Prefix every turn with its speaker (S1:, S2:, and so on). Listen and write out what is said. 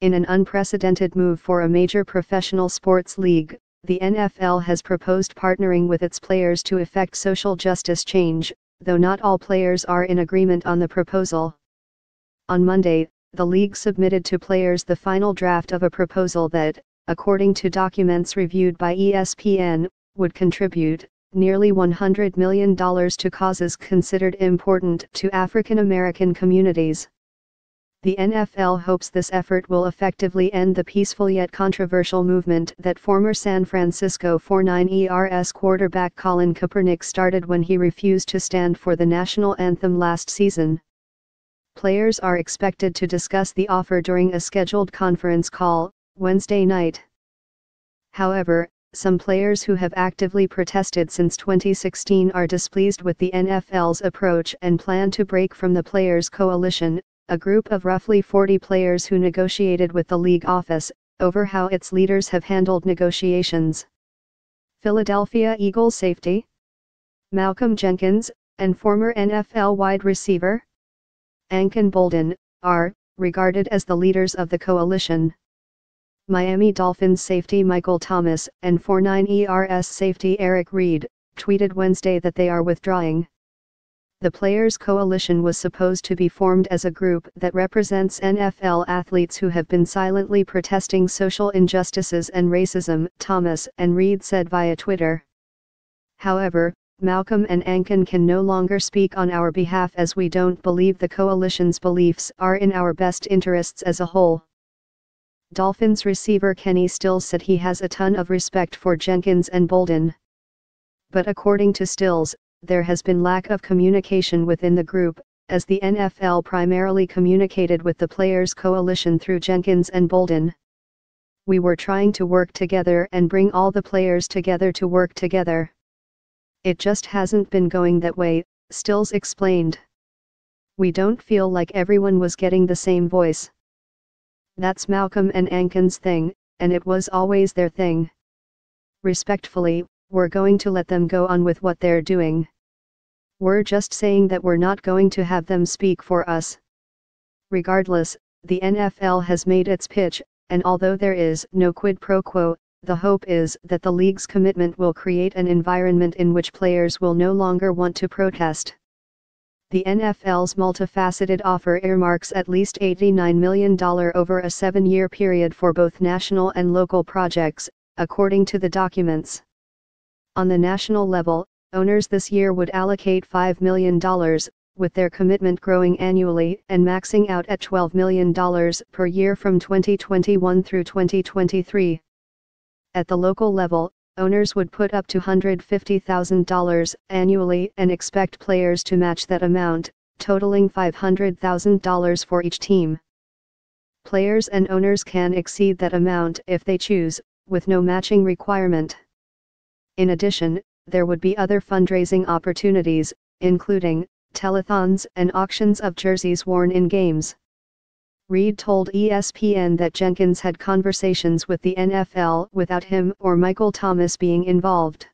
S1: In an unprecedented move for a major professional sports league, the NFL has proposed partnering with its players to effect social justice change, though not all players are in agreement on the proposal. On Monday, the league submitted to players the final draft of a proposal that, according to documents reviewed by ESPN, would contribute nearly $100 million to causes considered important to African American communities. The NFL hopes this effort will effectively end the peaceful yet controversial movement that former San Francisco 49ers quarterback Colin Kaepernick started when he refused to stand for the national anthem last season. Players are expected to discuss the offer during a scheduled conference call, Wednesday night. However, some players who have actively protested since 2016 are displeased with the NFL's approach and plan to break from the Players Coalition, a group of roughly 40 players who negotiated with the league office, over how its leaders have handled negotiations. Philadelphia Eagles safety Malcolm Jenkins, and former NFL wide receiver Anquan Boldin, are regarded as the leaders of the coalition. Miami Dolphins safety Michael Thomas and 49ers safety Eric Reid tweeted Wednesday that they are withdrawing. The Players Coalition was supposed to be formed as a group that represents NFL athletes who have been silently protesting social injustices and racism, Thomas and Reid said via Twitter. However, Malcolm and Anquan can no longer speak on our behalf as we don't believe the coalition's beliefs are in our best interests as a whole. Dolphins receiver Kenny Stills said he has a ton of respect for Jenkins and Boldin. But according to Stills, there has been lack of communication within the group, as the NFL primarily communicated with the Players Coalition through Jenkins and Boldin. We were trying to work together and bring all the players together to work together. It just hasn't been going that way, Stills explained. We don't feel like everyone was getting the same voice. That's Malcolm and Anquan's thing, and it was always their thing. Respectfully, we're going to let them go on with what they're doing. We're just saying that we're not going to have them speak for us. Regardless, the NFL has made its pitch, and although there is no quid pro quo, the hope is that the league's commitment will create an environment in which players will no longer want to protest. The NFL's multifaceted offer earmarks at least $89 million over a 7-year period for both national and local projects, according to the documents. On the national level, owners this year would allocate $5 million, with their commitment growing annually and maxing out at $12 million per year from 2021 through 2023. At the local level, owners would put up to $150,000 annually and expect players to match that amount, totaling $500,000 for each team. Players and owners can exceed that amount if they choose, with no matching requirement. In addition, there would be other fundraising opportunities, including telethons and auctions of jerseys worn in games. Reid told ESPN that Jenkins had conversations with the NFL without him or Michael Thomas being involved.